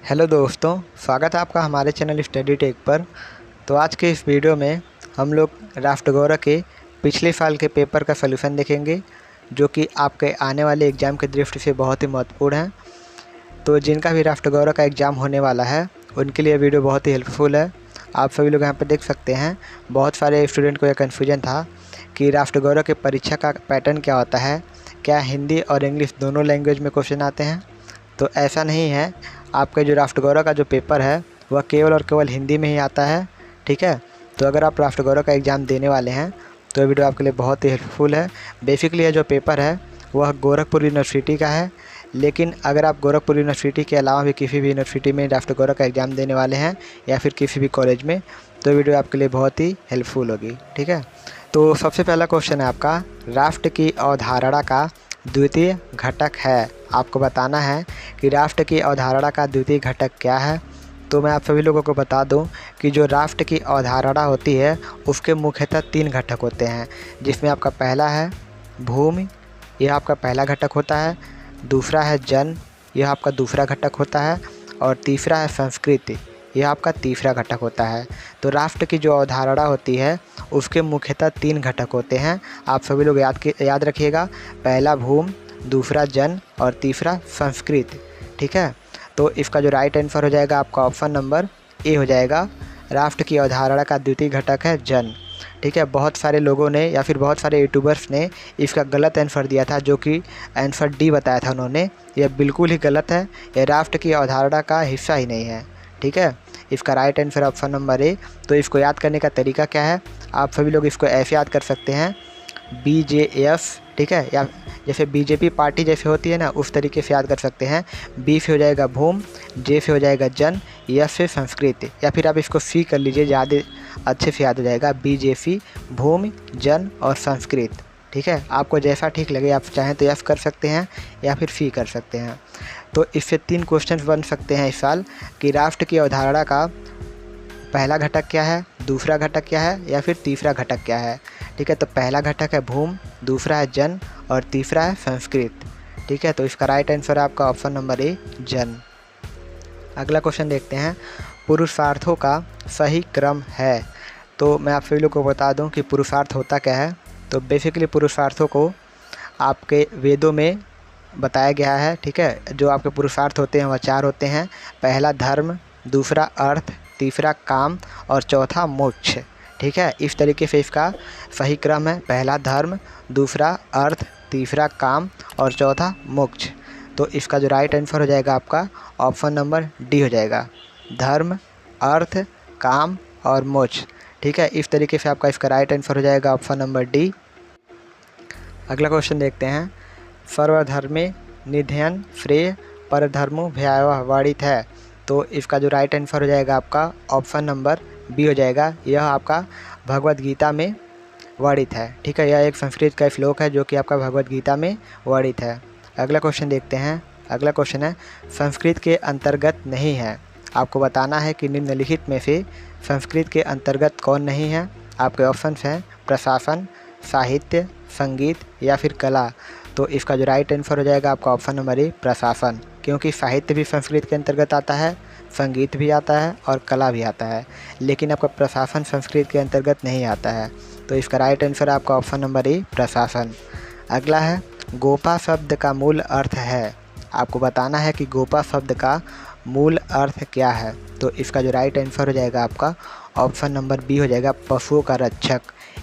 Hello दोस्तों, स्वागत है आपका हमारे चैनल स्टडी टेक पर। तो आज के इस वीडियो में हम लोग राष्ट्र गौरव के पिछले साल के पेपर का सलूशन देखेंगे, जो कि आपके आने वाले एग्ज़ाम की दृष्टि से बहुत ही महत्वपूर्ण है। तो जिनका भी राष्ट्र गौरव का एग्ज़ाम होने वाला है उनके लिए वीडियो बहुत ही हेल्पफुल है। आप सभी लोग यहाँ पर देख सकते हैं, बहुत सारे स्टूडेंट को यह कन्फ्यूजन था कि राष्ट्र गौरव की परीक्षा का पैटर्न क्या होता है, क्या हिंदी और इंग्लिश दोनों लैंग्वेज में क्वेश्चन आते हैं। तो ऐसा नहीं है, आपका जो राष्ट्र गौरव का जो पेपर है वह केवल और केवल हिंदी में ही आता है। ठीक है, तो अगर आप राष्ट्र गौरव का एग्ज़ाम देने वाले हैं तो ये वीडियो आपके लिए बहुत ही हेल्पफुल है। बेसिकली ये जो पेपर है वह गोरखपुर यूनिवर्सिटी का है, लेकिन अगर आप गोरखपुर यूनिवर्सिटी के अलावा भी किसी भी यूनिवर्सिटी में राष्ट्र गौरव का एग्ज़ाम देने वाले हैं या फिर किसी भी कॉलेज में, तो वीडियो आपके लिए बहुत ही हेल्पफुल होगी। ठीक है, तो सबसे पहला क्वेश्चन है आपका, राष्ट्र की अवधारणा का द्वितीय घटक है। आपको बताना है कि राष्ट्र की अवधारणा का द्वितीय घटक क्या है। तो मैं आप सभी लोगों को बता दूं कि जो राष्ट्र की अवधारणा होती है उसके मुख्यतः 3 घटक होते हैं, जिसमें आपका पहला है भूमि, यह आपका पहला घटक होता है। दूसरा है जन, यह आपका दूसरा घटक होता है। और तीसरा है संस्कृति, यह आपका तीसरा घटक होता है। तो राष्ट्र की जो अवधारणा होती है उसके मुख्यतः 3 घटक होते हैं। आप सभी लोग याद रखिएगा, पहला भूमि, दूसरा जन और तीसरा संस्कृत। ठीक है, तो इसका जो राइट आंसर हो जाएगा आपका ऑप्शन नंबर ए हो जाएगा। राष्ट्र की अवधारणा का द्वितीय घटक है जन। ठीक है, बहुत सारे लोगों ने या फिर बहुत सारे यूट्यूबर्स ने इसका गलत आंसर दिया था, जो कि आंसर डी बताया था उन्होंने। यह बिल्कुल ही गलत है, यह राष्ट्र की अवधारणा का हिस्सा ही नहीं है। ठीक है, इसका right answer option number A. तो इसको याद करने का तरीका क्या है, आप सभी लोग इसको ऐसे याद कर सकते हैं, BJF। ठीक है, या जैसे बीजेपी पार्टी जैसे होती है ना, उस तरीके से याद कर सकते हैं। बी से हो जाएगा भूमि, जे से हो जाएगा जन, एफ से संस्कृति, या फिर आप इसको सी कर लीजिए, ज़्यादा अच्छे से याद हो जाएगा। BJP भूमि, जन और संस्कृत। ठीक है, आपको जैसा ठीक लगे, आप चाहें तो एफ कर सकते हैं या फिर सी कर सकते हैं। तो इससे 3 क्वेश्चन बन सकते हैं इस साल कि राष्ट्र की अवधारणा का पहला घटक क्या है, दूसरा घटक क्या है या फिर तीसरा घटक क्या है। ठीक है, तो पहला घटक है भूमि, दूसरा है जन और तीसरा है संस्कृत। ठीक है, तो इसका राइट आंसर है आपका ऑप्शन नंबर ए जन। अगला क्वेश्चन देखते हैं, पुरुषार्थों का सही क्रम है। तो मैं आप सभी लोग को बता दूं कि पुरुषार्थ होता क्या है। तो बेसिकली पुरुषार्थों को आपके वेदों में बताया गया है। ठीक है, जो आपके पुरुषार्थ होते हैं वह 4 होते हैं। पहला धर्म, दूसरा अर्थ, तीसरा काम और चौथा मोक्ष। ठीक है, इस तरीके से इसका सही क्रम है, पहला धर्म, दूसरा अर्थ, तीसरा काम और चौथा मोक्ष। तो इसका जो राइट आंसर हो जाएगा आपका ऑप्शन नंबर डी हो जाएगा, धर्म, अर्थ, काम और मोक्ष। ठीक है, इस तरीके से आपका इसका राइट आंसर हो जाएगा ऑप्शन नंबर डी। अगला क्वेश्चन देखते हैं, सर्वधर्मे निधन श्रेय परधर्मो भयावह वर्णित है। तो इसका जो राइट आंसर हो जाएगा आपका ऑप्शन नंबर बी हो जाएगा, यह आपका भगवत गीता में वर्णित है। ठीक है, यह एक संस्कृत का श्लोक है जो कि आपका भगवत गीता में वर्णित है। अगला क्वेश्चन देखते हैं, अगला क्वेश्चन है, संस्कृत के अंतर्गत नहीं है। आपको बताना है कि निम्नलिखित में से संस्कृत के अंतर्गत कौन नहीं है। आपके ऑप्शन हैं प्रशासन, साहित्य, संगीत या फिर कला। तो इसका जो राइट आंसर हो जाएगा आपका ऑप्शन नंबर ए प्रशासन, क्योंकि साहित्य भी संस्कृत के अंतर्गत आता है, संगीत भी आता है और कला भी आता है, लेकिन आपका प्रशासन संस्कृत के अंतर्गत नहीं आता है। तो इसका राइट आंसर आपका ऑप्शन नंबर ए प्रशासन। अगला है, गोपा शब्द का मूल अर्थ है। आपको बताना है कि गोपा शब्द का मूल अर्थ क्या है। तो इसका जो राइट आंसर हो जाएगा आपका ऑप्शन नंबर बी हो जाएगा, पशुओं का रक्षक।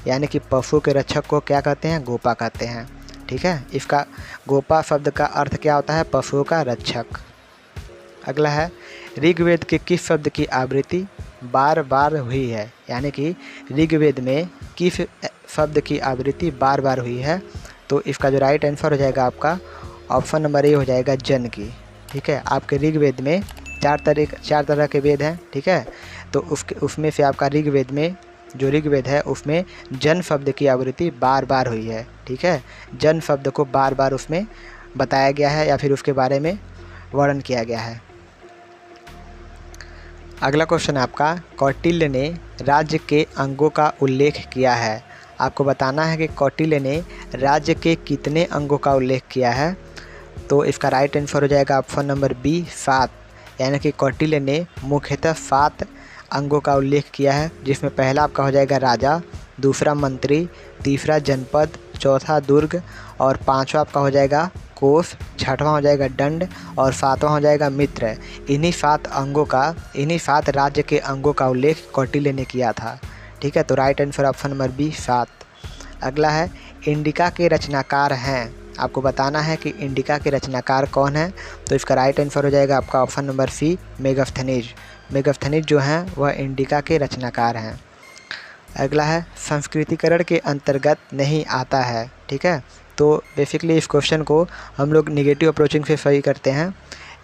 यानी कि पशु के रक्षक को क्या कहते हैं, गोपा कहते हैं। ठीक है, इसका गोपा शब्द का अर्थ क्या होता है, पशुओं का रक्षक। अगला है, ऋग्वेद के किस शब्द की आवृत्ति बार बार हुई है। यानी कि ऋग्वेद में किस शब्द की आवृत्ति बार बार हुई है। तो इसका जो राइट आंसर हो जाएगा आपका ऑप्शन नंबर ए हो जाएगा, जन की। ठीक है, आपके ऋग्वेद में 4 तरह के वेद हैं। ठीक है, तो उसमें से आपका ऋग्वेद में जो ऋग्वेद है उसमें जन शब्द की आवृत्ति बार बार हुई है। ठीक है, जन शब्द को बार बार उसमें बताया गया है या फिर उसके बारे में वर्णन किया गया है। अगला क्वेश्चन है आपका, कौटिल्य ने राज्य के अंगों का उल्लेख किया है। आपको बताना है कि कौटिल्य ने राज्य के कितने अंगों का उल्लेख किया है। तो इसका राइट आंसर हो जाएगा ऑप्शन नंबर बी 7। यानी कि कौटिल्य ने मुख्यतः 7 अंगों का उल्लेख किया है, जिसमें पहला आपका हो जाएगा राजा, दूसरा मंत्री, तीसरा जनपद, चौथा दुर्ग और पांचवा आपका हो जाएगा कोष, छठवां हो जाएगा दंड और सातवां हो जाएगा मित्र। इन्हीं 7 राज्य के अंगों का उल्लेख कौटिल्य ने किया था। ठीक है, तो right answer option number B 7। अगला है इंडिका के रचनाकार हैं। आपको बताना है कि इंडिका के रचनाकार कौन है, तो इसका राइट आंसर हो जाएगा आपका option number C Megasthenes. Megasthenes जो हैं वह इंडिका के रचनाकार हैं। अगला है संस्कृतिकरण के अंतर्गत नहीं आता है। ठीक है, तो बेसिकली इस क्वेश्चन को हम लोग निगेटिव अप्रोचिंग से सही करते हैं।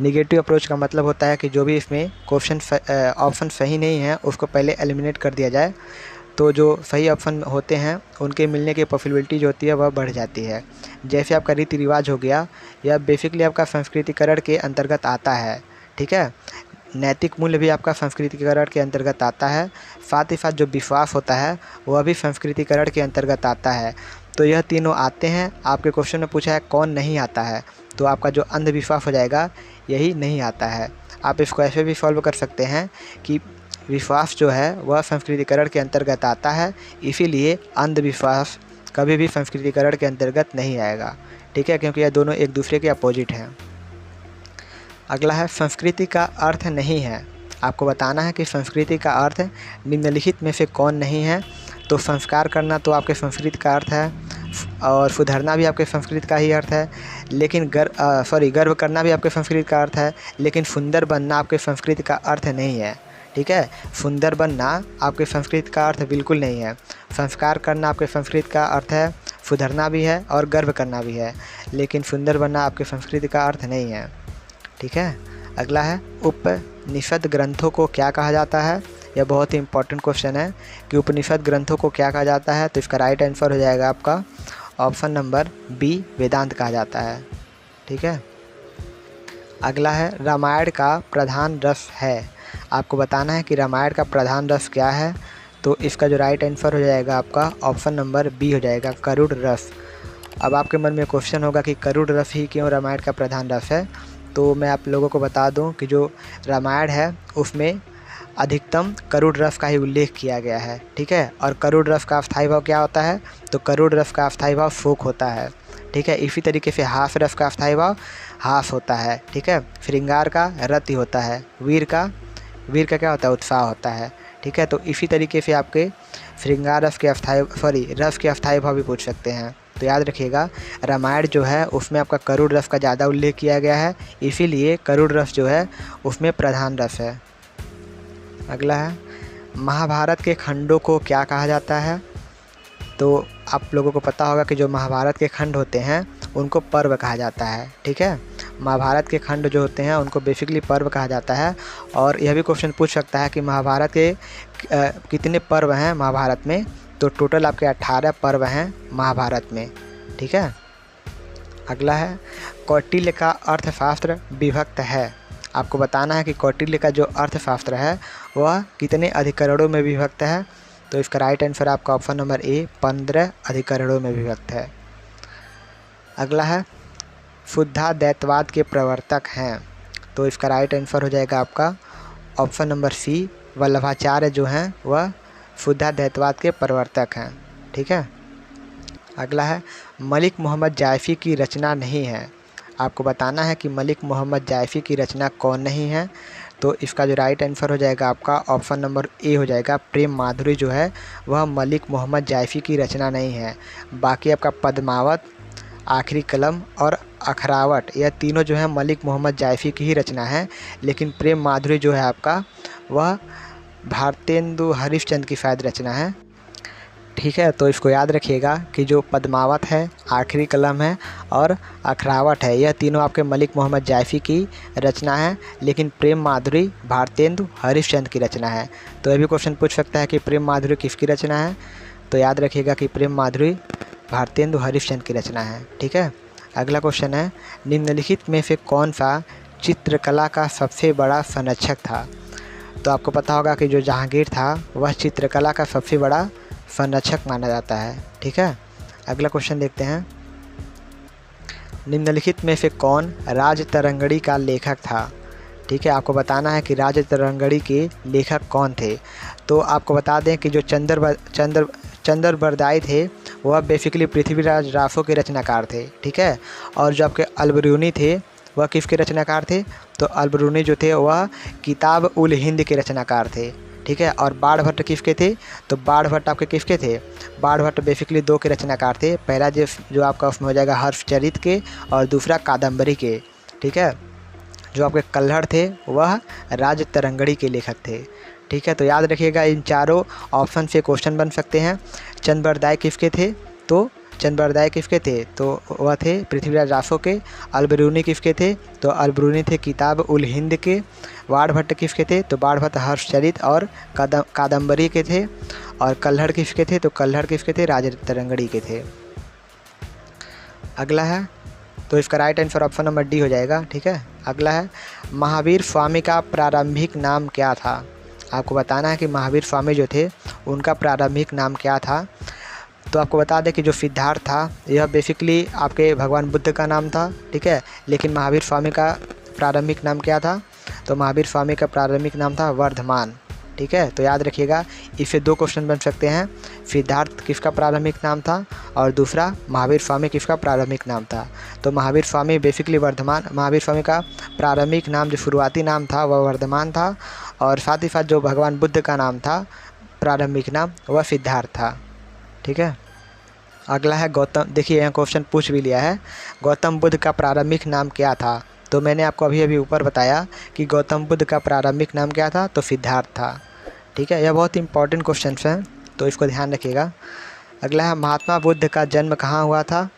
निगेटिव अप्रोच का मतलब होता है कि जो भी इसमें ऑप्शन सही नहीं है उसको पहले एलिमिनेट कर दिया जाए, तो जो सही ऑप्शन होते हैं उनके मिलने की पॉसिबिलिटी जो होती है वह बढ़ जाती है। जैसे आपका रीति रिवाज हो गया, यह बेसिकली आपका संस्कृतिकरण के अंतर्गत आता है। ठीक है, नैतिक मूल्य भी आपका संस्कृतिकरण के अंतर्गत आता है, साथ ही साथ जो विश्वास होता है वह भी संस्कृतिकरण के अंतर्गत आता है। तो यह तीनों आते हैं। आपके क्वेश्चन में पूछा है कौन नहीं आता है, तो आपका जो अंधविश्वास हो जाएगा यही नहीं आता है। आप इसको ऐसे भी सॉल्व कर सकते हैं कि विश्वास जो है वह संस्कृतिकरण के अंतर्गत आता है, इसीलिए अंधविश्वास कभी भी संस्कृतिकरण के अंतर्गत नहीं आएगा। ठीक है, क्योंकि यह दोनों एक दूसरे के अपोजिट हैं। अगला है संस्कृति का अर्थ नहीं है। आपको बताना है कि संस्कृति का अर्थ निम्नलिखित में से कौन नहीं है। तो संस्कार करना तो आपके संस्कृत का अर्थ है, और सुधरना भी आपके संस्कृत का ही अर्थ है, लेकिन गर्व करना भी आपके संस्कृत का अर्थ है, लेकिन सुंदर बनना आपके संस्कृत का अर्थ नहीं है। ठीक है, सुंदर बनना आपके संस्कृत का अर्थ बिल्कुल नहीं है। संस्कार करना आपके संस्कृत का अर्थ है, सुधरना भी है और गर्व करना भी है, लेकिन सुंदर बनना आपके संस्कृत का अर्थ नहीं है। ठीक है, अगला है उपनिषद ग्रंथों को क्या कहा जाता है। यह बहुत ही इंपॉर्टेंट क्वेश्चन है कि उपनिषद ग्रंथों को क्या कहा जाता है, तो इसका राइट आंसर हो जाएगा आपका ऑप्शन नंबर बी वेदांत कहा जाता है। ठीक है, अगला है रामायण का प्रधान रस है। आपको बताना है कि रामायण का प्रधान रस क्या है, तो इसका जो राइट आंसर हो जाएगा आपका ऑप्शन नंबर बी हो जाएगा करुण रस। अब आपके मन में क्वेश्चन होगा कि करुण रस ही क्यों रामायण का प्रधान रस है, तो मैं आप लोगों को बता दूं कि जो रामायण है उसमें अधिकतम करुण रस का ही उल्लेख किया गया है। ठीक है, और करुण रस का अस्थायी भाव क्या होता है, तो करुण रस का अस्थायी भाव शोक होता है। ठीक है, इसी तरीके से हास रस का अस्थायी भाव हास होता है। ठीक है, श्रृंगार का रति होता है, वीर का क्या होता है, उत्साह होता है। ठीक है, तो इसी तरीके से आपके श्रृंगार रस के अस्थायी भाव भी पूछ सकते हैं। तो याद रखिएगा रामायण जो है उसमें आपका करुण रस का ज़्यादा उल्लेख किया गया है, इसीलिए करुण रस जो है उसमें प्रधान रस है। अगला है महाभारत के खंडों को क्या कहा जाता है। तो आप लोगों को पता होगा कि जो महाभारत के खंड होते हैं उनको पर्व कहा जाता है। ठीक है, महाभारत के खंड जो होते हैं उनको बेसिकली पर्व कहा जाता है। और यह भी क्वेश्चन पूछ सकता है कि महाभारत के कितने पर्व हैं महाभारत में, तो टोटल आपके 18 पर्व हैं महाभारत में। ठीक है, अगला है कौटिल्य का अर्थशास्त्र विभक्त है। आपको बताना है कि कौटिल्य का जो अर्थशास्त्र है वह कितने अधिकरणों में विभक्त है, तो इसका राइट आंसर आपका ऑप्शन नंबर ए 15 अधिकरणों में विभक्त है। अगला है शुद्धाद्वैतवाद के प्रवर्तक हैं, तो इसका राइट आंसर हो जाएगा आपका ऑप्शन नंबर सी वल्लभाचार्य जो हैं वह शुद्धाद्वैतवाद के प्रवर्तक हैं। ठीक है, अगला है मलिक मोहम्मद जायफ़ी की रचना नहीं है। आपको बताना है कि मलिक मोहम्मद जायफ़ी की रचना कौन नहीं है, तो इसका जो राइट आंसर हो जाएगा आपका ऑप्शन नंबर ए हो जाएगा प्रेम माधुरी जो है वह मलिक मोहम्मद जायफ़ी की रचना नहीं है। बाकी आपका पद्मावत, आखिरी कलम और अखरावट यह तीनों जो है मलिक मोहम्मद जायफ़ी की ही रचना है, लेकिन प्रेम माधुरी जो है आपका वह भारतेंदु हरिश्चंद्र की शायद रचना है। ठीक है, तो इसको याद रखिएगा कि जो पद्मावत है, आखिरी कलम है और अखरावट है, यह तीनों आपके मलिक मोहम्मद जायफ़ी की रचना है, लेकिन प्रेम माधुरी भारतेंदु हरिश्चंद्र की रचना है। तो यह भी क्वेश्चन पूछ सकता है कि प्रेम माधुरी किसकी रचना है, तो याद रखिएगा कि प्रेम माधुरी भारतेंदु हरिश्चंद्र की रचना है। ठीक है, अगला क्वेश्चन है निम्नलिखित में से कौन सा चित्रकला का सबसे बड़ा संरक्षक था। तो आपको पता होगा कि जो जहांगीर था वह चित्रकला का सबसे बड़ा संरक्षक माना जाता है। ठीक है, अगला क्वेश्चन देखते हैं निम्नलिखित में से कौन राजतरंगिणी का लेखक था। ठीक है, आपको बताना है कि राजतरंगिणी के लेखक कौन थे। तो आपको बता दें कि जो चंद्र बरदाई थे वह बेसिकली पृथ्वीराज रासो के रचनाकार थे। ठीक है, और जो आपके अलबरूनी थे वह किसके रचनाकार थे? तो अलबरूनी जो थे वह किताब उल हिंद के रचनाकार थे। ठीक है, और बाणभट्ट किसके थे? तो बाणभट्ट आपके किसके थे? बाणभट्ट बेसिकली 2 के रचनाकार थे। पहला जो आपका उसमें हो जाएगा हर्षचरित के, और दूसरा कादम्बरी के। ठीक है, जो आपके कल्हड़ थे वह राजतरंगिणी के लेखक थे। ठीक है, तो याद रखिएगा इन चारों ऑप्शन से क्वेश्चन बन सकते हैं। चंद्र बरदाई किसके थे? तो चंद्र बरदाई किसके थे? तो वह थे पृथ्वीराज रासो के। अलबरूनी किसके थे? तो अलबरूनी थे किताब उल हिंद के। बाणभट्ट किसके थे? तो बाणभट्ट हर्षचरित और कादम्बरी के थे। और कल्हड़ किसके थे? तो कल्हड़ किसके थे? राजतरंगिणी के थे। अगला है, तो इसका right answer option number D हो जाएगा। ठीक है, अगला है, महावीर स्वामी का प्रारंभिक नाम क्या था? आपको बताना है कि महावीर स्वामी जो थे उनका प्रारंभिक नाम क्या था। तो आपको बता दें कि जो सिद्धार्थ था यह बेसिकली आपके भगवान बुद्ध का नाम था। ठीक है, लेकिन महावीर स्वामी का प्रारंभिक नाम क्या था? तो महावीर स्वामी का प्रारंभिक नाम था वर्धमान। ठीक है, तो याद रखिएगा इससे 2 क्वेश्चन बन सकते हैं। सिद्धार्थ किसका प्रारंभिक नाम था, और दूसरा महावीर स्वामी किसका प्रारंभिक नाम था? तो महावीर स्वामी बेसिकली वर्धमान, महावीर स्वामी का प्रारंभिक नाम जो शुरुआती नाम था वह वर्धमान था, और साथ ही साथ जो भगवान बुद्ध का नाम था प्रारंभिक नाम वह सिद्धार्थ था। ठीक है, अगला है गौतम। देखिए यहाँ क्वेश्चन पूछ भी लिया है, गौतम बुद्ध का प्रारंभिक नाम क्या था? तो मैंने आपको अभी ऊपर बताया कि गौतम बुद्ध का प्रारंभिक नाम क्या था? तो सिद्धार्थ था। ठीक है, यह बहुत इंपॉर्टेंट क्वेश्चन है, तो इसको ध्यान रखिएगा। अगला है, महात्मा बुद्ध का जन्म कहाँ हुआ था?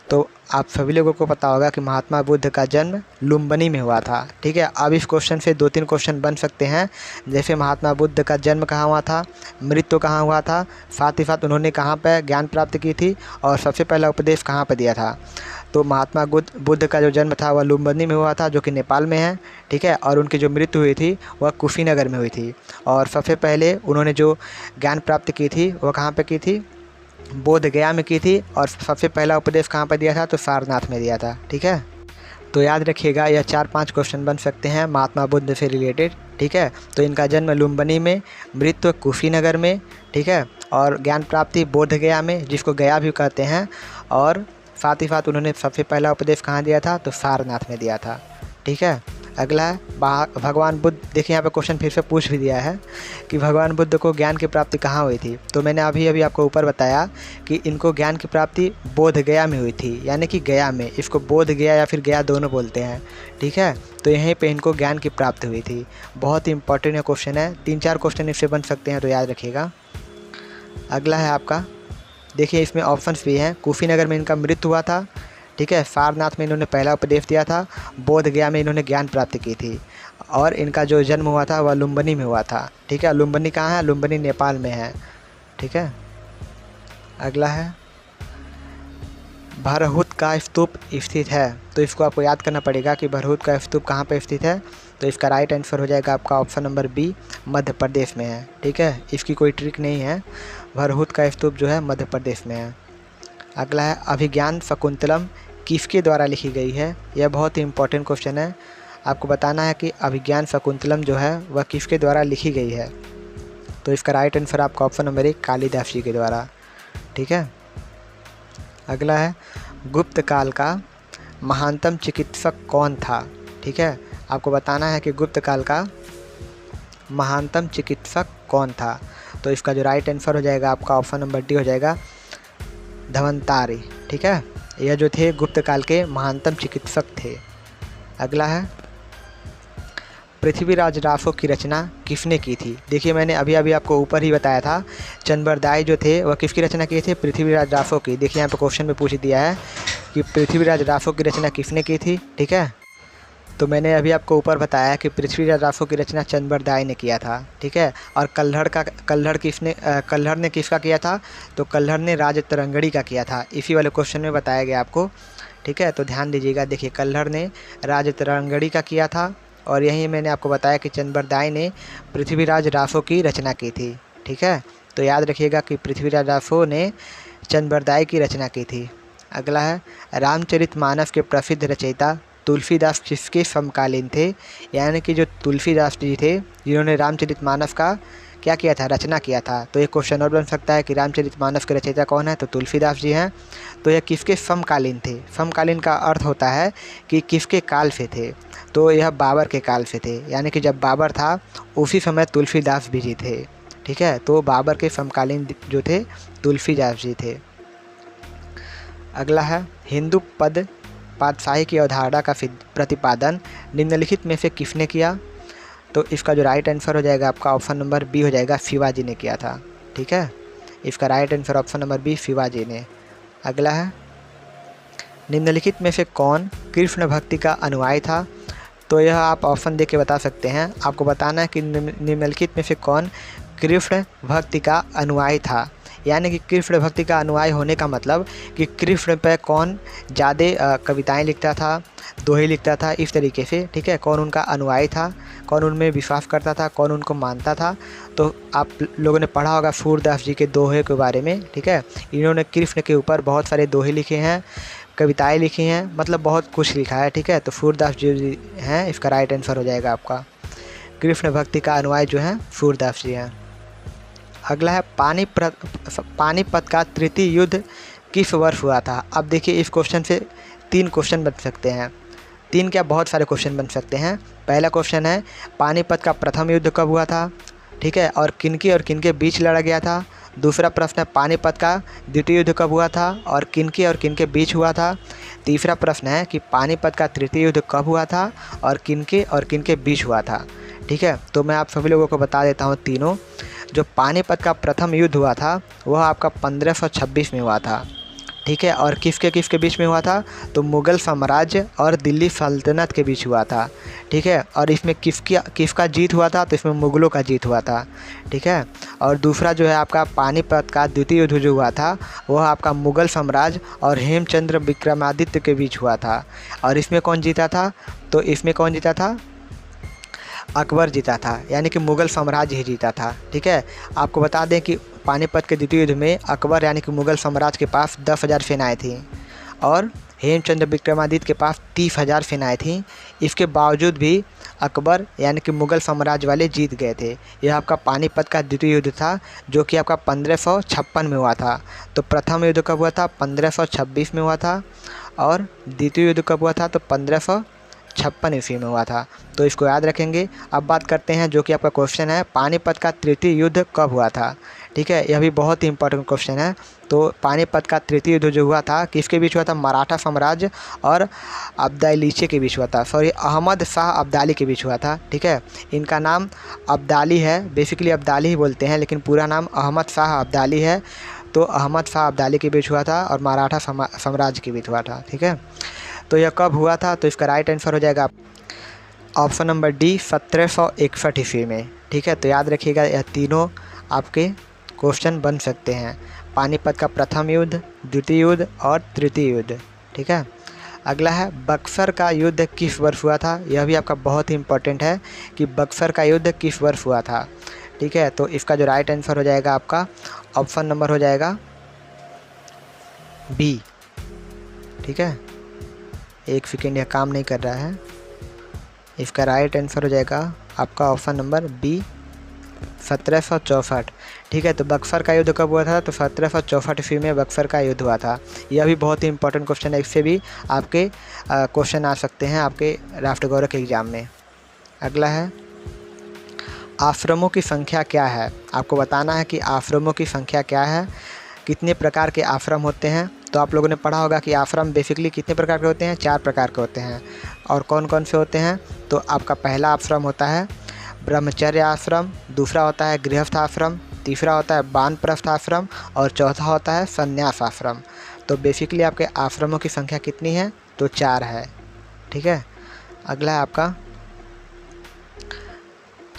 तो आप सभी लोगों को पता होगा कि महात्मा बुद्ध का जन्म लुम्बिनी में हुआ था। ठीक है, अब इस क्वेश्चन से 2-3 क्वेश्चन बन सकते हैं, जैसे महात्मा बुद्ध का जन्म कहाँ हुआ था, मृत्यु कहाँ हुआ था, साथ ही साथ उन्होंने कहाँ पर ज्ञान प्राप्त की थी, और सबसे पहला उपदेश कहाँ पर दिया था। तो महात्मा बुद्ध का जो जन्म था वह लुम्बिनी में हुआ था, जो कि नेपाल में है। ठीक है, और उनकी जो मृत्यु हुई थी वह कुशीनगर में हुई थी। और सबसे पहले उन्होंने जो ज्ञान प्राप्त की थी वह कहाँ पर की थी? बोध गया में की थी। और सबसे पहला उपदेश कहाँ पर दिया था? तो सारनाथ में दिया था। ठीक है, तो याद रखिएगा यह 4-5 क्वेश्चन बन सकते हैं महात्मा बुद्ध से रिलेटेड। ठीक है, तो इनका जन्म लुम्बिनी में, मृत्यु कुशीनगर में। ठीक है, और ज्ञान प्राप्ति बोध गया में, जिसको गया भी कहते हैं, और साथ ही साथ उन्होंने सबसे पहला उपदेश कहाँ दिया था? तो सारनाथ में दिया था। ठीक है, अगला है भगवान बुद्ध। देखिए यहाँ पे क्वेश्चन फिर से पूछ भी दिया है कि भगवान बुद्ध को ज्ञान की प्राप्ति कहाँ हुई थी? तो मैंने अभी आपको ऊपर बताया कि इनको ज्ञान की प्राप्ति बोध गया में हुई थी, यानी कि गया में। इसको बोध गया या फिर गया दोनों बोलते हैं। ठीक है, तो यहीं पे इनको ज्ञान की प्राप्ति हुई थी। बहुत ही इंपॉर्टेंट क्वेश्चन है, 3-4 क्वेश्चन इससे बन सकते हैं, तो याद रखिएगा। अगला है आपका, देखिए इसमें ऑप्शंस भी हैं। कुशीनगर में इनका मृत्यु हुआ था। ठीक है, सारनाथ में इन्होंने पहला उपदेश दिया था, बोध गया में इन्होंने ज्ञान प्राप्त की थी, और इनका जो जन्म हुआ था वह लुम्बिनी में हुआ था। ठीक है, लुम्बिनी कहाँ है? लुम्बिनी नेपाल में है। ठीक है, अगला है, भरहुत का स्तूप स्थित है। तो इसको आपको याद करना पड़ेगा कि भरहुत का स्तूप कहाँ पर स्थित है। तो इसका राइट आंसर हो जाएगा आपका option number B, Madhya Pradesh में है। ठीक है, इसकी कोई ट्रिक नहीं है, भरहुत का स्तूप जो है मध्य प्रदेश में है। अगला है, अभिज्ञान शकुंतलम किसके द्वारा लिखी गई है? यह बहुत ही इंपॉर्टेंट क्वेश्चन है। आपको बताना है कि अभिज्ञान शकुंतलम जो है वह किसके द्वारा लिखी गई है। तो इसका राइट आंसर आपका ऑप्शन नंबर 1, कालिदास जी के द्वारा। ठीक है, अगला है, गुप्त काल का महानतम चिकित्सक कौन था? ठीक है, आपको बताना है कि गुप्त काल का महानतम चिकित्सक कौन था। तो इसका जो राइट आंसर हो जाएगा आपका ऑप्शन नंबर डी हो जाएगा, धन्वंतरि। ठीक है, यह जो थे गुप्त काल के महानतम चिकित्सक थे। अगला है, पृथ्वीराज रासो की रचना किसने की थी? देखिए मैंने अभी आपको ऊपर ही बताया था, चंद्र बरदाई जो थे वह किसकी रचना किए थे? पृथ्वीराज रासो की। देखिए यहाँ पे क्वेश्चन में पूछ दिया है कि पृथ्वीराज रासो की रचना किसने की थी। ठीक है, तो मैंने अभी आपको ऊपर बताया कि पृथ्वीराज रासो की रचना चंद्र बरदाई ने किया था। ठीक है, और कल्हड़ ने किसका किया था? तो कल्हड़ ने राजतरंगिणी का किया था। इसी वाले क्वेश्चन में बताया गया आपको। ठीक है, तो ध्यान दीजिएगा। देखिए कल्हड़ ने राजतरंगिणी का किया था, और यही मैंने आपको बताया कि चंद्र बरदाई ने पृथ्वीराज रासो की रचना की थी। ठीक है, तो याद रखिएगा कि पृथ्वीराज रासो ने चंद्र बरदाई की रचना की थी। अगला है, रामचरितमानस के प्रसिद्ध रचयिता तुलसीदास किसके समकालीन थे, यानी कि जो तुलसीदास जी थे जिन्होंने रामचरितमानस का क्या किया था, रचना किया था। तो एक क्वेश्चन और बन सकता है कि रामचरितमानस के रचयिता कौन है, तो तुलसीदास जी हैं। तो यह किसके समकालीन थे। समकालीन का अर्थ होता है कि किसके काल से थे, तो यह बाबर के काल से थे, यानी कि जब बाबर था उसी समय तुलसीदास भी जी थे। ठीक है, तो बाबर के समकालीन जो थे तुलसीदास जी थे। अगला है हिंदू पद पातशाही की अवधारणा का प्रतिपादन निम्नलिखित में से किसने किया। तो इसका जो राइट आंसर हो जाएगा आपका ऑप्शन नंबर बी हो जाएगा, शिवाजी ने किया था। ठीक है, इसका right answer option number B Shivaji ने। अगला है निम्नलिखित में से कौन कृष्ण भक्ति का अनुयायी था। तो यह आप ऑप्शन दे के बता सकते हैं। आपको बताना है कि निम्नलिखित में से कौन कृष्ण भक्ति का अनुयायी था, यानी कि कृष्ण भक्ति का अनुयायी होने का मतलब कि कृष्ण पे कौन ज़्यादा कविताएं लिखता था, दोहे लिखता था, इस तरीके से। ठीक है, कौन उनका अनुयायी था, कौन उनमें विश्वास करता था, कौन उनको मानता था। तो आप लोगों ने पढ़ा होगा सूरदास जी के दोहे के बारे में। ठीक है, इन्होंने कृष्ण के ऊपर बहुत सारे दोहे लिखे हैं, कविताएं लिखी हैं, मतलब बहुत कुछ लिखा है। ठीक है, तो सूरदास जी हैं, इसका राइट आंसर हो जाएगा आपका। कृष्ण भक्ति का अनुयायी जो है सूरदास जी हैं। अगला है पानीपत का तृतीय युद्ध किस वर्ष हुआ था। अब देखिए इस क्वेश्चन से 3 क्वेश्चन बन सकते हैं, 3 क्या बहुत सारे क्वेश्चन बन सकते हैं। पहला क्वेश्चन है पानीपत का प्रथम युद्ध कब हुआ था। ठीक है, और किनके बीच लड़ा गया था। दूसरा प्रश्न है पानीपत का द्वितीय युद्ध कब हुआ था और किनके बीच हुआ था। तीसरा प्रश्न है कि पानीपत का तृतीय युद्ध कब हुआ था और किनके बीच हुआ था। ठीक है, तो मैं आप सभी लोगों को बता देता हूँ तीनों। जो पानीपत का प्रथम युद्ध हुआ था वह आपका 1526 में हुआ था। ठीक है, और किसके बीच में हुआ था, तो मुग़ल साम्राज्य और दिल्ली सल्तनत के बीच हुआ था। ठीक है, और इसमें किसका जीत हुआ था, तो इसमें मुग़लों का जीत हुआ था। ठीक है, और दूसरा जो है आपका पानीपत का द्वितीय युद्ध जो हुआ था वह आपका मुग़ल साम्राज्य और हेमचंद्र विक्रमादित्य के बीच हुआ था। और इसमें कौन जीता था, तो इसमें कौन जीता था, अकबर जीता था, यानी कि मुग़ल साम्राज्य ही जीता था। ठीक है, आपको बता दें कि पानीपत के द्वितीय युद्ध में अकबर यानी कि मुग़ल साम्राज्य के पास 10,000 सेनाएँ थीं और हेमचंद्र विक्रमादित्य के पास 30,000 सेनाएँ थीं। इसके बावजूद भी अकबर यानी कि मुग़ल साम्राज्य वाले जीत गए थे। यह आपका पानीपत का द्वितीय युद्ध था जो कि आपका 1556 में हुआ था। तो प्रथम युद्ध कब हुआ था, 1526 में हुआ था, और द्वितीय युद्ध कब हुआ था, तो 1556 ईस्वी में हुआ था। तो इसको याद रखेंगे। अब बात करते हैं जो कि आपका क्वेश्चन है, पानीपत का तृतीय युद्ध कब हुआ था। ठीक है, यह भी बहुत ही इंपॉर्टेंट क्वेश्चन है। तो पानीपत का तृतीय युद्ध जो हुआ था किसके बीच हुआ था, मराठा साम्राज्य और अब्दालीचे के बीच हुआ था, अहमद शाह अब्दाली के बीच हुआ था। ठीक है, इनका नाम अब्दाली है, बेसिकली अब्दाली ही बोलते हैं, लेकिन पूरा नाम अहमद शाह अब्दाली है। तो अहमद शाह अब्दाली के बीच हुआ था और मराठा साम्राज्य के बीच हुआ था। ठीक है, तो यह कब हुआ था, तो इसका राइट आंसर हो जाएगा ऑप्शन नंबर डी 1761 ईस्वी में। ठीक है, तो याद रखिएगा यह तीनों आपके क्वेश्चन बन सकते हैं, पानीपत का प्रथम युद्ध, द्वितीय युद्ध और तृतीय युद्ध। ठीक है, अगला है बक्सर का युद्ध किस वर्ष हुआ था। यह भी आपका बहुत ही इंपॉर्टेंट है कि बक्सर का युद्ध किस वर्ष हुआ था। ठीक है, तो इसका जो राइट आंसर हो जाएगा आपका ऑप्शन नंबर हो जाएगा बी। ठीक है, एक सेकेंड यह काम नहीं कर रहा है। इसका राइट आंसर हो जाएगा आपका ऑप्शन नंबर बी 1764। ठीक है, तो बक्सर का युद्ध कब हुआ था, तो 1764 ईस्वी में बक्सर का युद्ध हुआ था। यह भी बहुत ही इंपॉर्टेंट क्वेश्चन है, इससे भी आपके क्वेश्चन आ सकते हैं आपके राष्ट्रगौरव के एग्ज़ाम में। अगला है आश्रमों की संख्या क्या है। आपको बताना है कि आश्रमों की संख्या क्या है, कितने प्रकार के आश्रम होते हैं। तो आप लोगों ने पढ़ा होगा कि आश्रम बेसिकली कितने प्रकार के होते हैं, 4 प्रकार के होते हैं। और कौन कौन से होते हैं, तो आपका पहला आश्रम होता है ब्रह्मचर्य आश्रम, दूसरा होता है गृहस्थ आश्रम, तीसरा होता है वानप्रस्थ आश्रम और चौथा होता है संन्यास आश्रम। तो बेसिकली आपके आश्रमों की संख्या कितनी है, तो 4 है। ठीक है, अगला है आपका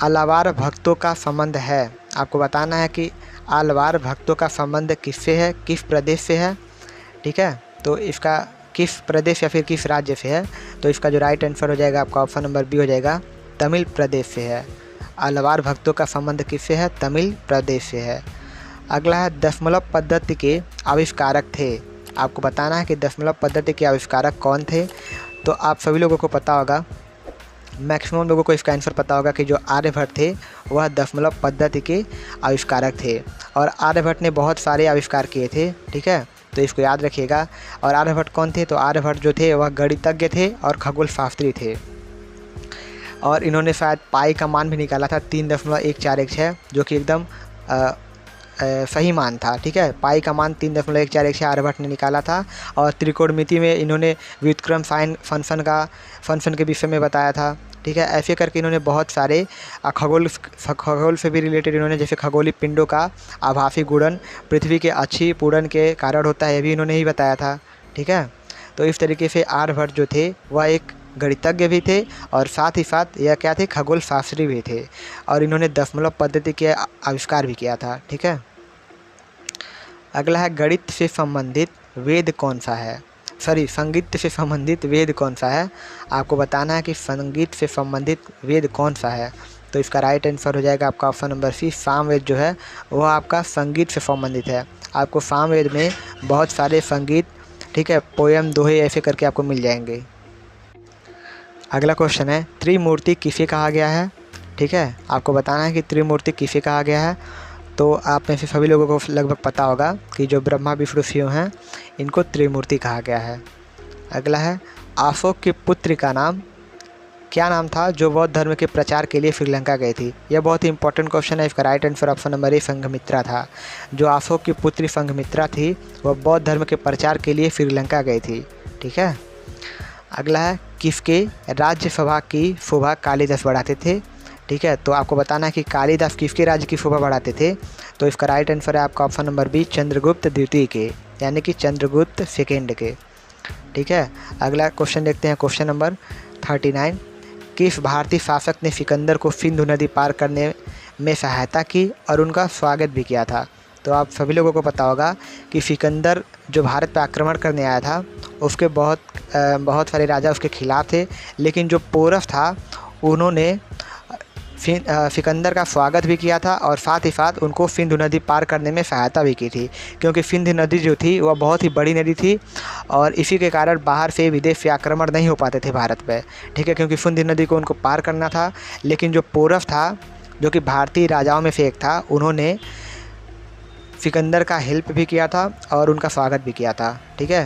अलवार भक्तों का संबंध है। आपको बताना है कि अलवार भक्तों का संबंध किससे है, किस प्रदेश से है। ठीक है, तो इसका किस प्रदेश या फिर किस राज्य से है, तो इसका जो राइट आंसर हो जाएगा आपका ऑप्शन नंबर बी हो जाएगा, तमिल प्रदेश से है। अलवार भक्तों का संबंध किससे है, तमिल प्रदेश से है। अगला है दशमलव पद्धति के आविष्कारक थे। आपको बताना है कि दशमलव पद्धति के आविष्कारक कौन थे। तो आप सभी लोगों को पता होगा, मैक्सिमम लोगों को इसका आंसर पता होगा कि जो आर्यभट्ट थे वह दशमलव पद्धति के आविष्कारक थे। और आर्यभट्ट ने बहुत सारे आविष्कार किए थे, ठीक है, तो इसको याद रखिएगा। और आर्यभट्ट कौन थे? तो आर्यभट्ट जो थे वह गणितज्ञ थे और खगोल शास्त्री थे। और इन्होंने शायद पाई का मान भी निकाला था 3.1416, जो कि एकदम सही मान था, ठीक है। पाई का मान 3.1416 आर्यभट्ट ने निकाला था। और त्रिकोणमिति में इन्होंने व्युत्क्रम साइन फंक्शन के विषय में बताया था, ठीक है। ऐसे करके इन्होंने बहुत सारे खगोल से भी रिलेटेड इन्होंने, जैसे खगोलीय पिंडों का आभासी गुणन पृथ्वी के अच्छी पूरण के कारण होता है, ये भी इन्होंने ही बताया था, ठीक है। तो इस तरीके से आर्यभट्ट जो थे वह एक गणितज्ञ भी थे और साथ ही साथ यह क्या थे? खगोल शास्त्री भी थे। और इन्होंने दशमलव पद्धति के आविष्कार भी किया था, ठीक है। अगला है गणित से संबंधित वेद कौन सा है? संगीत से संबंधित वेद कौन सा है? आपको बताना है कि संगीत से संबंधित वेद कौन सा है। तो इसका राइट आंसर हो जाएगा आपका ऑप्शन नंबर सी, सामवेद जो है वह आपका संगीत से संबंधित है। आपको सामवेद में बहुत सारे संगीत, ठीक है, पोएम, दोहे ऐसे करके आपको मिल जाएंगे। अगला क्वेश्चन है त्रिमूर्ति किसे कहा गया है? ठीक है, आपको बताना है कि त्रिमूर्ति किसे कहा गया है। तो आप में से सभी लोगों को लगभग पता होगा कि जो ब्रह्मा विष्णु शिव हैं इनको त्रिमूर्ति कहा गया है। अगला है अशोक की पुत्री का नाम क्या नाम था जो बौद्ध धर्म के प्रचार के लिए श्रीलंका गई थी? यह बहुत ही इंपॉर्टेंट क्वेश्चन है। इसका right answer option number A Sanghamitra था। जो अशोक की पुत्री संघमित्रा थी वह बौद्ध धर्म के प्रचार के लिए श्रीलंका गई थी, ठीक है। अगला है किसके राज्यसभा की शोभा कालिदास बढ़ाते थे? ठीक है, तो आपको बताना है कि कालिदास किसके राज्य की शोभा बढ़ाते थे। तो इसका राइट आंसर है आपका ऑप्शन नंबर बी, चंद्रगुप्त द्वितीय के, यानी कि चंद्रगुप्त सेकेंड के, ठीक है। अगला क्वेश्चन देखते हैं, क्वेश्चन नंबर 39। किस भारतीय शासक ने सिकंदर को सिंधु नदी पार करने में सहायता की और उनका स्वागत भी किया था? तो आप सभी लोगों को पता होगा कि सिकंदर जो भारत पर आक्रमण करने आया था उसके बहुत सारे राजा उसके खिलाफ थे, लेकिन जो पौरव था उन्होंने सिकंदर का स्वागत भी किया था और साथ ही साथ उनको सिंधु नदी पार करने में सहायता भी की थी, क्योंकि सिंधु नदी जो थी वह बहुत ही बड़ी नदी थी और इसी के कारण बाहर से विदेश से आक्रमण नहीं हो पाते थे भारत पे, ठीक है, क्योंकि सिंधु नदी को उनको पार करना था। लेकिन जो पौरव था जो कि भारतीय राजाओं में से एक था, उन्होंने सिकंदर का हेल्प भी किया था और उनका स्वागत भी किया था, ठीक है।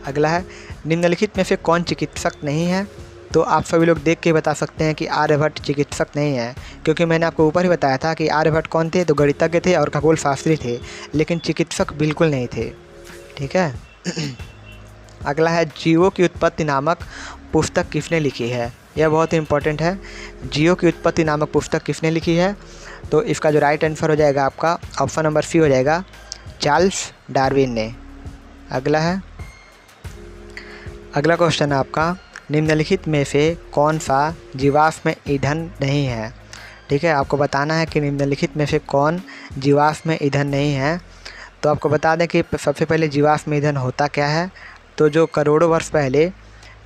अगला है निम्नलिखित में से कौन चिकित्सक नहीं है? तो आप सभी लोग देख के बता सकते हैं कि आर्यभट्ट चिकित्सक नहीं है, क्योंकि मैंने आपको ऊपर ही बताया था कि आर्यभट्ट कौन थे? तो गणितज्ञ थे और खगोल शास्त्री थे, लेकिन चिकित्सक बिल्कुल नहीं थे, ठीक है। अगला है जीवों की उत्पत्ति नामक पुस्तक किसने लिखी है? यह बहुत ही इंपॉर्टेंट है। जीवों की उत्पत्ति नामक पुस्तक किसने लिखी है? तो इसका जो राइट आंसर हो जाएगा आपका ऑप्शन नंबर सी हो जाएगा, चार्ल्स डार्विन ने। अगला क्वेश्चन है आपका, निम्नलिखित में से कौन सा जीवाश्म ईंधन नहीं है? ठीक है, आपको बताना है कि निम्नलिखित में से कौन जीवाश्म ईंधन नहीं है। तो आपको बता दें कि सबसे पहले जीवाश्म ईंधन होता क्या है। तो जो करोड़ों वर्ष पहले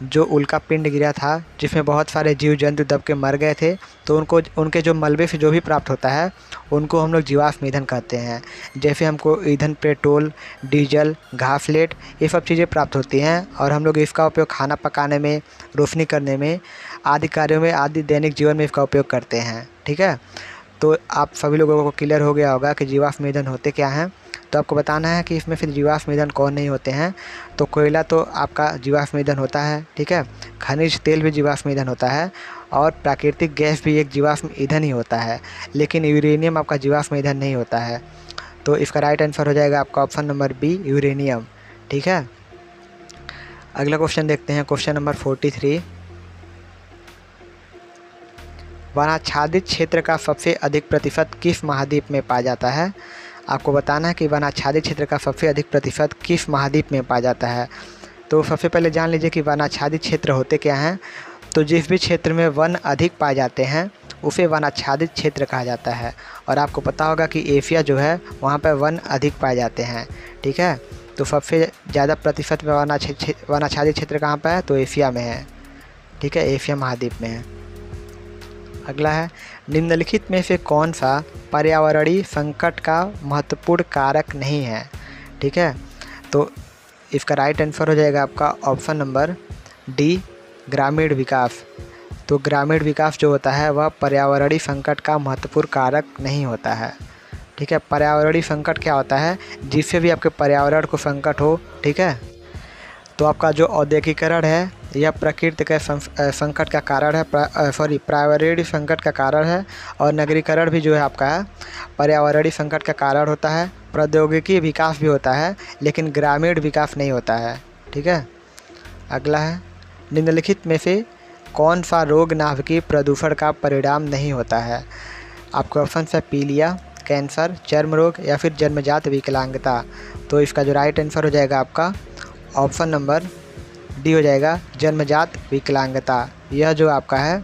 जो उल्का पिंड गिरा था जिसमें बहुत सारे जीव जंतु दब के मर गए थे, तो उनके जो मलबे से जो भी प्राप्त होता है उनको हम लोग जीवाश्म ईंधन कहते हैं। जैसे हमको ईंधन पेट्रोल, डीजल, घासलेट ये सब चीज़ें प्राप्त होती हैं और हम लोग इसका उपयोग खाना पकाने में, रोशनी करने में, आदि कार्यों में, आदि दैनिक जीवन में इसका उपयोग करते हैं, ठीक है। तो आप सभी लोगों को क्लियर हो गया होगा कि जीवाश्म ईंधन होते क्या हैं। तो आपको बताना है कि इसमें फिर जीवाश्म ईंधन कौन नहीं होते हैं। तो कोयला तो आपका जीवाश्म ईंधन होता है, ठीक है। खनिज तेल भी जीवाश्म ईंधन होता है और प्राकृतिक गैस भी एक जीवाश्म ईंधन ही होता है, लेकिन यूरेनियम आपका जीवाश्म ईंधन नहीं होता है। तो इसका राइट आंसर हो जाएगा आपका ऑप्शन नंबर बी, यूरेनियम, ठीक है। अगला क्वेश्चन देखते हैं, क्वेश्चन नंबर 43। वनाच्छादित क्षेत्र का सबसे अधिक प्रतिशत किस महाद्वीप में पाया जाता है? आपको बताना है कि वनाच्छादित क्षेत्र का सबसे अधिक प्रतिशत किस महाद्वीप में पाया जाता है। तो सबसे पहले जान लीजिए कि वनाच्छादित क्षेत्र होते क्या हैं। तो जिस भी क्षेत्र में वन अधिक पाए जाते हैं उसे वनाच्छादित क्षेत्र कहा जाता है। और आपको पता होगा कि एशिया जो है वहाँ पर वन अधिक पाए जाते हैं, ठीक है। तो सबसे ज़्यादा प्रतिशत में वनाच्छादित क्षेत्र कहाँ पर है? तो एशिया में है, ठीक है, एशिया महाद्वीप में है। अगला है निम्नलिखित में से कौन सा पर्यावरणीय संकट का महत्वपूर्ण कारक नहीं है? ठीक है, तो इसका राइट आंसर हो जाएगा आपका ऑप्शन नंबर डी, ग्रामीण विकास। तो ग्रामीण विकास जो होता है वह पर्यावरणीय संकट का महत्वपूर्ण कारक नहीं होता है। ठीक है, पर्यावरणीय संकट क्या होता है, जिससे भी आपके पर्यावरण को संकट हो। ठीक है, तो आपका जो औद्योगिकरण है यह प्रकृति के संकट का कारण है, पर्यावरणीय संकट का कारण है। और नगरीकरण भी जो है आपका है पर्यावरणीय संकट का कारण होता है। प्रौद्योगिकी विकास भी होता है लेकिन ग्रामीण विकास नहीं होता है। ठीक है, अगला है, निम्नलिखित में से कौन सा रोग नाभिकीय प्रदूषण का परिणाम नहीं होता है। आपके ऑप्शन है पीलिया, कैंसर, चर्म रोग या फिर जन्मजात विकलांगता। तो इसका जो राइट आंसर हो जाएगा आपका ऑप्शन नंबर डी हो जाएगा, जन्मजात विकलांगता। यह जो आपका है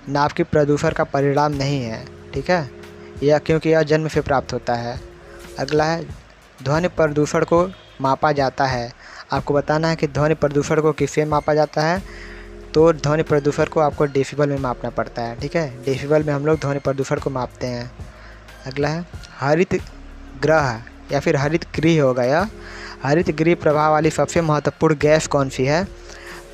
नाभिकीय प्रदूषण का परिणाम नहीं है। ठीक है, यह क्योंकि यह जन्म से प्राप्त होता है। अगला है, ध्वनि प्रदूषण को मापा जाता है। आपको बताना है कि ध्वनि प्रदूषण को किससे मापा जाता है। तो ध्वनि प्रदूषण को आपको डेसिबल में मापना पड़ता है। ठीक है, डेसिबल में हम लोग ध्वनि प्रदूषण को मापते हैं। अगला है, हरित ग्रह या फिर हरित गृह होगा। यह हरित गृह प्रभाव वाली सबसे महत्वपूर्ण गैस कौन सी है।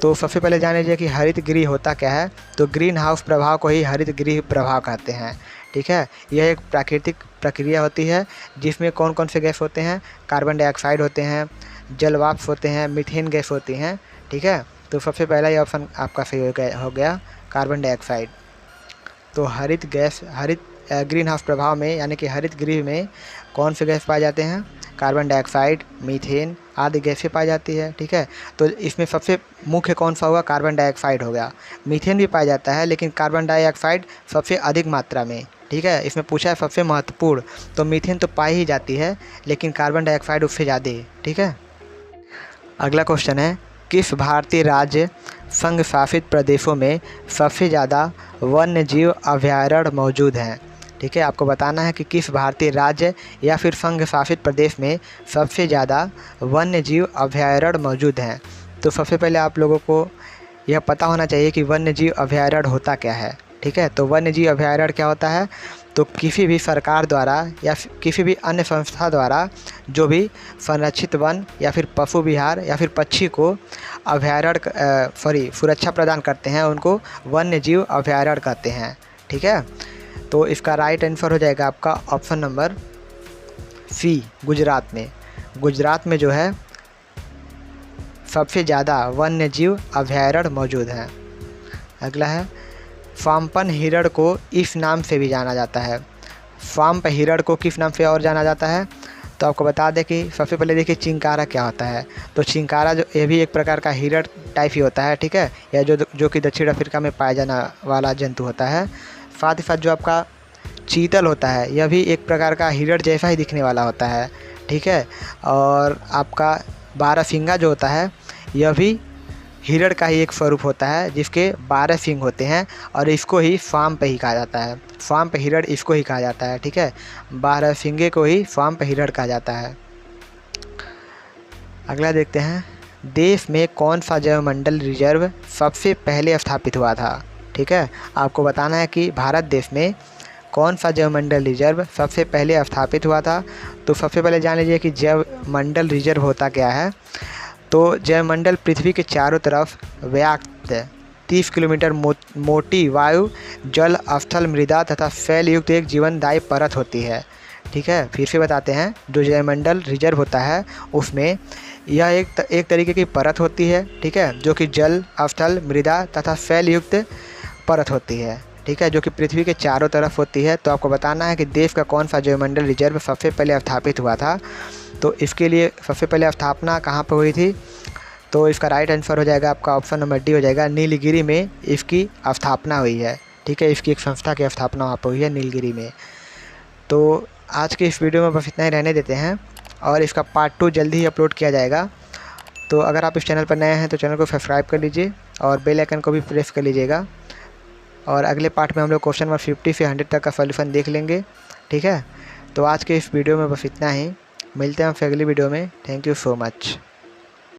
तो सबसे पहले जान लीजिए कि हरित गृह होता क्या है। तो ग्रीन हाउस प्रभाव को ही हरित गृह प्रभाव कहते हैं। ठीक है, यह एक प्राकृतिक प्रक्रिया होती है जिसमें कौन कौन से गैस होते हैं, कार्बन डाइऑक्साइड होते हैं, जल वाष्प होते हैं, मीथेन गैस होती हैं। ठीक है, तो सबसे पहला ये ऑप्शन आपका सही हो गया कार्बन डाइऑक्साइड। तो हरित गैस, हरित ग्रीन हाउस प्रभाव में यानी कि हरित गृह में कौन से गैस पाए जाते हैं, कार्बन डाइऑक्साइड, मीथेन आदि गैसें पाई जाती है। ठीक है, तो इसमें सबसे मुख्य कौन सा होगा, कार्बन डाइऑक्साइड हो गया। मीथेन भी पाया जाता है लेकिन कार्बन डाइऑक्साइड सबसे अधिक मात्रा में। ठीक है, इसमें पूछा है सबसे महत्वपूर्ण, तो मीथेन तो पाई ही जाती है लेकिन कार्बन डाइऑक्साइड उससे ज़्यादा है। ठीक है, अगला क्वेश्चन है, किस भारतीय राज्य संघ शासित प्रदेशों में सबसे ज़्यादा वन्य जीव अभयारण्य मौजूद हैं। ठीक है, आपको बताना है कि किस भारतीय राज्य या फिर संघ शासित प्रदेश में सबसे ज़्यादा वन्य जीव अभयारण्य मौजूद हैं। तो सबसे पहले आप लोगों को यह पता होना चाहिए कि वन्य जीव अभयारण्य होता क्या है। ठीक है, तो वन्य जीव अभयारण्य क्या होता है, तो किसी भी सरकार द्वारा या किसी भी अन्य संस्था द्वारा जो भी संरक्षित वन या फिर पशु विहार या फिर पक्षी को अभयारण्य सुरक्षा प्रदान करते हैं, उनको वन्य जीव अभयारण्य कहते हैं। ठीक है, तो इसका राइट आंसर हो जाएगा आपका ऑप्शन नंबर सी, गुजरात में। गुजरात में जो है सबसे ज़्यादा वन्य जीव अभयारण्य मौजूद हैं। अगला है, स्वाम्पन हिरण को इस नाम से भी जाना जाता है। स्वाम्प हिरण को किस नाम से और जाना जाता है, तो आपको बता दें कि सबसे पहले देखिए चिंकारा क्या होता है। तो चिंकारा जो ये भी एक प्रकार का हिरण टाइप ही होता है। ठीक है, यह जो कि दक्षिण अफ्रीका में पाया जाने वाला जंतु होता है। साथ ही साथ जो आपका चीतल होता है यह भी एक प्रकार का हिरण जैसा ही दिखने वाला होता है। ठीक है, और आपका बारहसिंगा जो होता है यह भी हिरण का ही एक स्वरूप होता है जिसके 12 सींग होते हैं और इसको ही स्वाम्प ही कहा जाता है। स्वाम्प हिरण इसको ही कहा जाता है। ठीक है, 12 सींगे को ही स्वाम्प हिरण कहा जाता है। अगला देखते हैं, देश में कौन सा जैवमंडल रिजर्व सबसे पहले स्थापित हुआ था। ठीक है, आपको बताना है कि भारत देश में कौन सा जैवमंडल रिजर्व सबसे पहले स्थापित हुआ था। तो सबसे पहले जान लीजिए कि जैवमंडल रिजर्व होता क्या है। तो जैवमंडल पृथ्वी के चारों तरफ व्याप्त 30 किलोमीटर मोटी वायु, जल, स्थल, मृदा तथा फैल युक्त एक जीवनदायी परत होती है। ठीक है, फिर से बताते हैं, जो जैवमंडल रिजर्व होता है उसमें यह एक तरीके की परत होती है। ठीक है, जो कि जल, स्थल, मृदा तथा फैल युक्त परत होती है। ठीक है, जो कि पृथ्वी के चारों तरफ होती है। तो आपको बताना है कि देश का कौन सा जैवमंडल रिजर्व सबसे पहले स्थापित हुआ था। तो इसके लिए सबसे पहले स्थापना कहाँ पर हुई थी, तो इसका राइट आंसर हो जाएगा आपका ऑप्शन नंबर डी हो जाएगा, नीलगिरी में इसकी स्थापना हुई है। ठीक है, इसकी एक संस्था की स्थापना वहाँ पर हुई है नीलगिरी में। तो आज के इस वीडियो में बस इतना ही रहने देते हैं और इसका पार्ट 2 जल्दी ही अपलोड किया जाएगा। तो अगर आप इस चैनल पर नए हैं तो चैनल को सब्सक्राइब कर लीजिए और बेल आइकन को भी प्रेस कर लीजिएगा। और अगले पार्ट में हम लोग क्वेश्चन नंबर 50 से 100 तक का सॉल्यूशन देख लेंगे। ठीक है, तो आज के इस वीडियो में बस इतना ही। मिलते हैं हम अगली वीडियो में। Thank you so much.